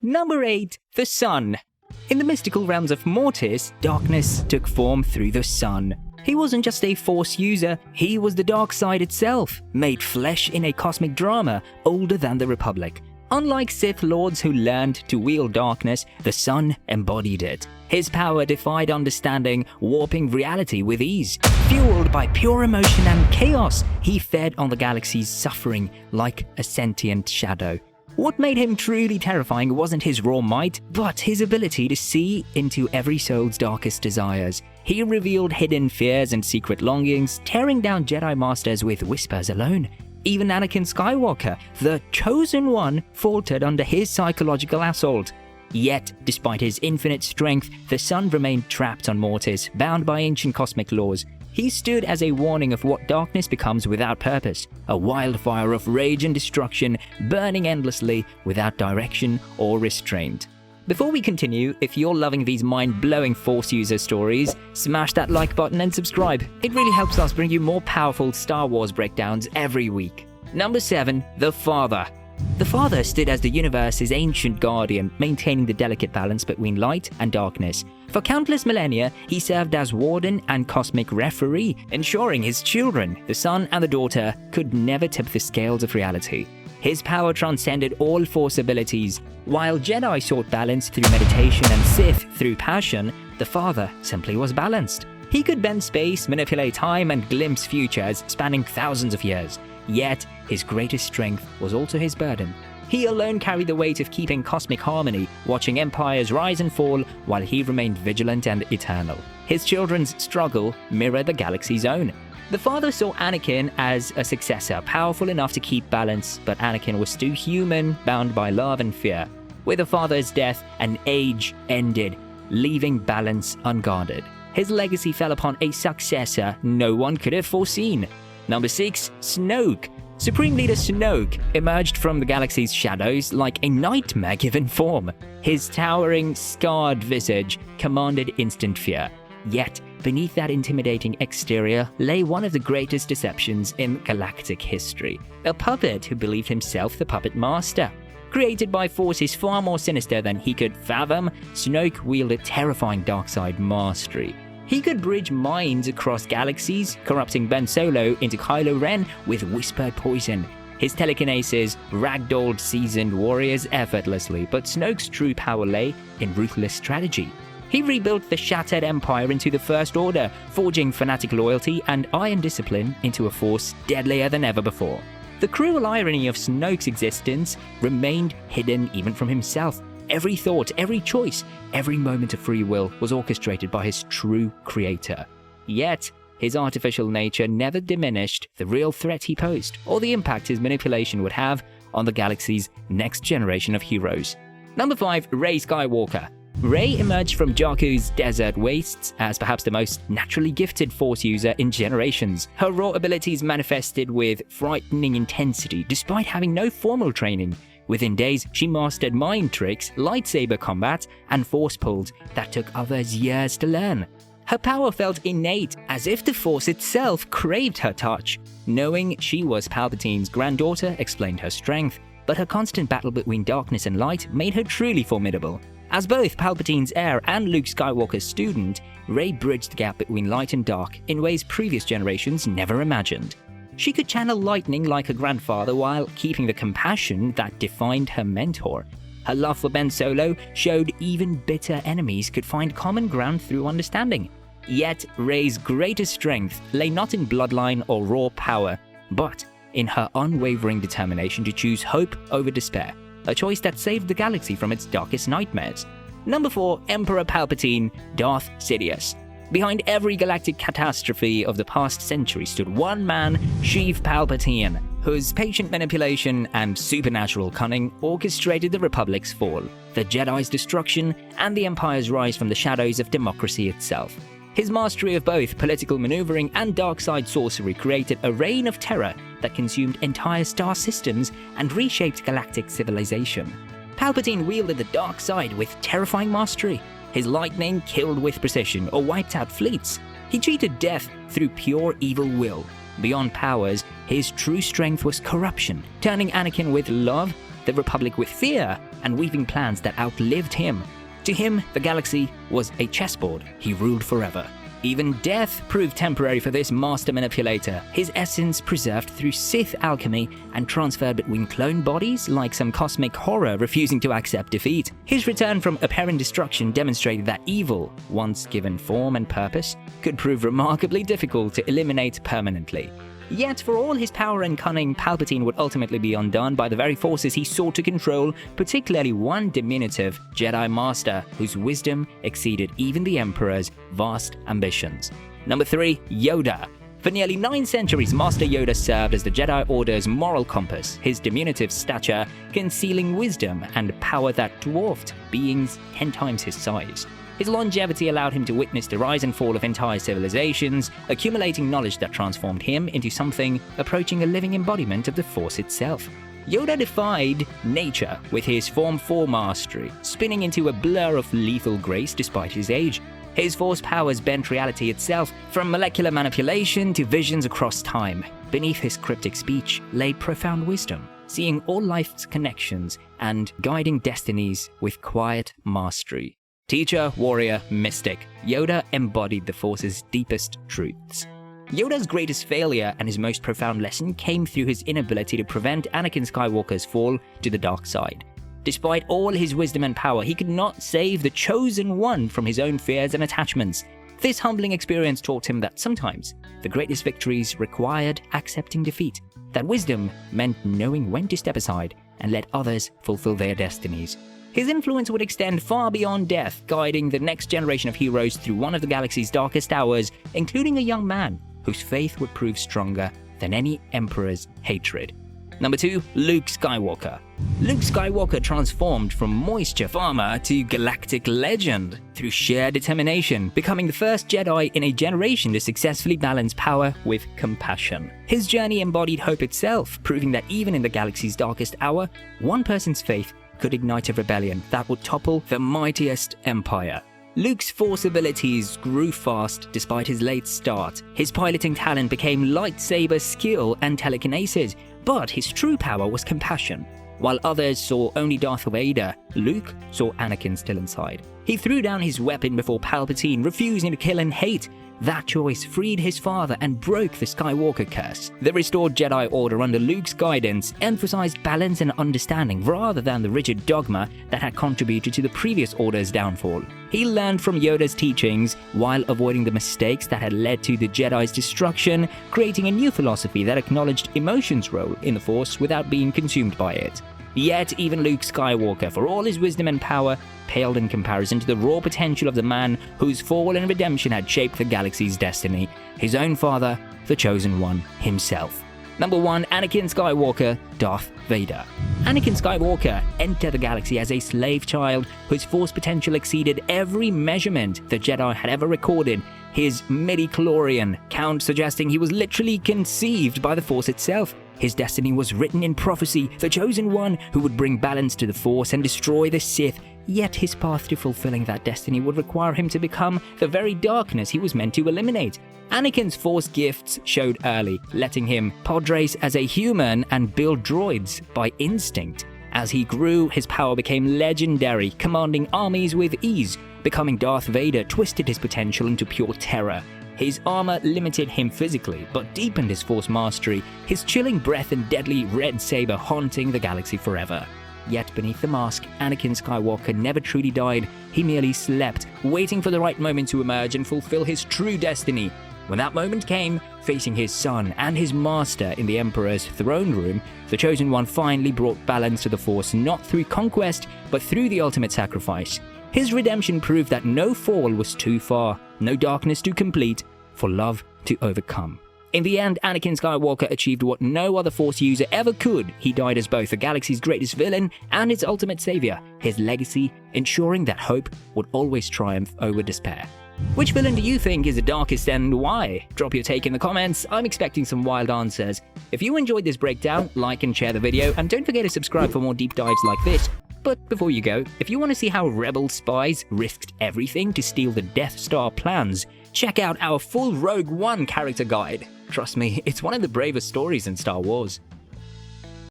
Number 8. The Sun. In the mystical realms of Mortis, darkness took form through the Sun. He wasn't just a Force user, he was the dark side itself, made flesh in a cosmic drama older than the Republic. Unlike Sith Lords who learned to wield darkness, the Sun embodied it. His power defied understanding, warping reality with ease. Fueled by pure emotion and chaos, he fed on the galaxy's suffering like a sentient shadow. What made him truly terrifying wasn't his raw might, but his ability to see into every soul's darkest desires. He revealed hidden fears and secret longings, tearing down Jedi Masters with whispers alone. Even Anakin Skywalker, the Chosen One, faltered under his psychological assault. Yet, despite his infinite strength, the Sun remained trapped on Mortis, bound by ancient cosmic laws. He stood as a warning of what darkness becomes without purpose, a wildfire of rage and destruction, burning endlessly without direction or restraint. Before we continue, if you're loving these mind-blowing Force user stories, smash that like button and subscribe. It really helps us bring you more powerful Star Wars breakdowns every week. Number 7. The Father. The Father stood as the universe's ancient guardian, maintaining the delicate balance between light and darkness. For countless millennia, he served as warden and cosmic referee, ensuring his children, the son and the daughter, could never tip the scales of reality. His power transcended all Force abilities. While Jedi sought balance through meditation and Sith through passion, the Father simply was balanced. He could bend space, manipulate time, and glimpse futures spanning thousands of years. Yet, his greatest strength was also his burden. He alone carried the weight of keeping cosmic harmony, watching empires rise and fall while he remained vigilant and eternal. His children's struggle mirrored the galaxy's own. The Father saw Anakin as a successor, powerful enough to keep balance, but Anakin was too human, bound by love and fear. With the Father's death, an age ended, leaving balance unguarded. His legacy fell upon a successor no one could have foreseen. Number 6. Snoke. Supreme Leader Snoke emerged from the galaxy's shadows like a nightmare given form. His towering, scarred visage commanded instant fear. Yet, beneath that intimidating exterior lay one of the greatest deceptions in galactic history. A puppet who believed himself the puppet master. Created by forces far more sinister than he could fathom, Snoke wielded terrifying dark-side mastery. He could bridge minds across galaxies, corrupting Ben Solo into Kylo Ren with whispered poison. His telekinesis ragdolled seasoned warriors effortlessly, but Snoke's true power lay in ruthless strategy. He rebuilt the shattered Empire into the First Order, forging fanatic loyalty and iron discipline into a force deadlier than ever before. The cruel irony of Snoke's existence remained hidden even from himself. Every thought, every choice, every moment of free will was orchestrated by his true creator. Yet, his artificial nature never diminished the real threat he posed, or the impact his manipulation would have on the galaxy's next generation of heroes. Number 5. Rey Skywalker. Rey emerged from Jakku's desert wastes as perhaps the most naturally gifted Force user in generations. Her raw abilities manifested with frightening intensity despite having no formal training. Within days, she mastered mind tricks, lightsaber combat, and force pulls that took others years to learn. Her power felt innate, as if the Force itself craved her touch. Knowing she was Palpatine's granddaughter explained her strength, but her constant battle between darkness and light made her truly formidable. As both Palpatine's heir and Luke Skywalker's student, Rey bridged the gap between light and dark in ways previous generations never imagined. She could channel lightning like her grandfather while keeping the compassion that defined her mentor. Her love for Ben Solo showed even bitter enemies could find common ground through understanding. Yet, Rey's greatest strength lay not in bloodline or raw power, but in her unwavering determination to choose hope over despair, a choice that saved the galaxy from its darkest nightmares. Number 4. Emperor Palpatine, Darth Sidious. Behind every galactic catastrophe of the past century stood one man, Sheev Palpatine, whose patient manipulation and supernatural cunning orchestrated the Republic's fall, the Jedi's destruction, and the Empire's rise from the shadows of democracy itself. His mastery of both political maneuvering and dark-side sorcery created a reign of terror that consumed entire star systems and reshaped galactic civilization. Palpatine wielded the dark side with terrifying mastery. His lightning killed with precision or wiped out fleets. He cheated death through pure evil will. Beyond powers, his true strength was corruption, turning Anakin with love, the Republic with fear, and weaving plans that outlived him. To him, the galaxy was a chessboard he ruled forever. Even death proved temporary for this master manipulator, his essence preserved through Sith alchemy and transferred between clone bodies like some cosmic horror refusing to accept defeat. His return from apparent destruction demonstrated that evil, once given form and purpose, could prove remarkably difficult to eliminate permanently. Yet, for all his power and cunning, Palpatine would ultimately be undone by the very forces he sought to control, particularly one diminutive Jedi Master whose wisdom exceeded even the Emperor's vast ambitions. Number 3. Yoda. For nearly 9 centuries, Master Yoda served as the Jedi Order's moral compass, his diminutive stature concealing wisdom and power that dwarfed beings 10 times his size. His longevity allowed him to witness the rise and fall of entire civilizations, accumulating knowledge that transformed him into something approaching a living embodiment of the Force itself. Yoda defied nature with his Form 4 mastery, spinning into a blur of lethal grace despite his age. His Force powers bent reality itself, from molecular manipulation to visions across time. Beneath his cryptic speech lay profound wisdom, seeing all life's connections and guiding destinies with quiet mastery. Teacher, warrior, mystic, Yoda embodied the Force's deepest truths. Yoda's greatest failure and his most profound lesson came through his inability to prevent Anakin Skywalker's fall to the dark side. Despite all his wisdom and power, he could not save the Chosen One from his own fears and attachments. This humbling experience taught him that sometimes the greatest victories required accepting defeat, that wisdom meant knowing when to step aside and let others fulfill their destinies. His influence would extend far beyond death, guiding the next generation of heroes through one of the galaxy's darkest hours, including a young man whose faith would prove stronger than any emperor's hatred. Number 2. Luke Skywalker. Luke Skywalker transformed from moisture farmer to galactic legend through sheer determination, becoming the first Jedi in a generation to successfully balance power with compassion. His journey embodied hope itself, proving that even in the galaxy's darkest hour, one person's faith could ignite a rebellion that would topple the mightiest empire. Luke's Force abilities grew fast despite his late start. His piloting talent became lightsaber skill and telekinesis, but his true power was compassion. While others saw only Darth Vader, Luke saw Anakin still inside. He threw down his weapon before Palpatine, refusing to kill and hate. That choice freed his father and broke the Skywalker curse. The restored Jedi Order under Luke's guidance emphasized balance and understanding rather than the rigid dogma that had contributed to the previous Order's downfall. He learned from Yoda's teachings while avoiding the mistakes that had led to the Jedi's destruction, creating a new philosophy that acknowledged emotion's role in the Force without being consumed by it. Yet even Luke Skywalker, for all his wisdom and power, paled in comparison to the raw potential of the man whose fall and redemption had shaped the galaxy's destiny, his own father, the Chosen One himself. Number 1. Anakin Skywalker, Darth Vader. Anakin Skywalker entered the galaxy as a slave child whose Force potential exceeded every measurement the Jedi had ever recorded. His midi-chlorian count suggesting he was literally conceived by the Force itself. His destiny was written in prophecy, the Chosen One who would bring balance to the Force and destroy the Sith. Yet his path to fulfilling that destiny would require him to become the very darkness he was meant to eliminate. Anakin's Force gifts showed early, letting him pod race as a human and build droids by instinct. As he grew, his power became legendary, commanding armies with ease. Becoming Darth Vader twisted his potential into pure terror. His armor limited him physically, but deepened his Force mastery, his chilling breath and deadly red saber haunting the galaxy forever. Yet beneath the mask, Anakin Skywalker never truly died. He merely slept, waiting for the right moment to emerge and fulfill his true destiny. When that moment came, facing his son and his master in the Emperor's throne room, the Chosen One finally brought balance to the Force, not through conquest, but through the ultimate sacrifice. His redemption proved that no fall was too far, no darkness too complete, for love to overcome. In the end, Anakin Skywalker achieved what no other Force user ever could. He died as both the galaxy's greatest villain and its ultimate savior, his legacy ensuring that hope would always triumph over despair. Which villain do you think is the darkest and why? Drop your take in the comments, I'm expecting some wild answers. If you enjoyed this breakdown, like and share the video, and don't forget to subscribe for more deep dives like this. But before you go, if you want to see how Rebel spies risked everything to steal the Death Star plans, check out our full Rogue One character guide. Trust me, it's one of the bravest stories in Star Wars.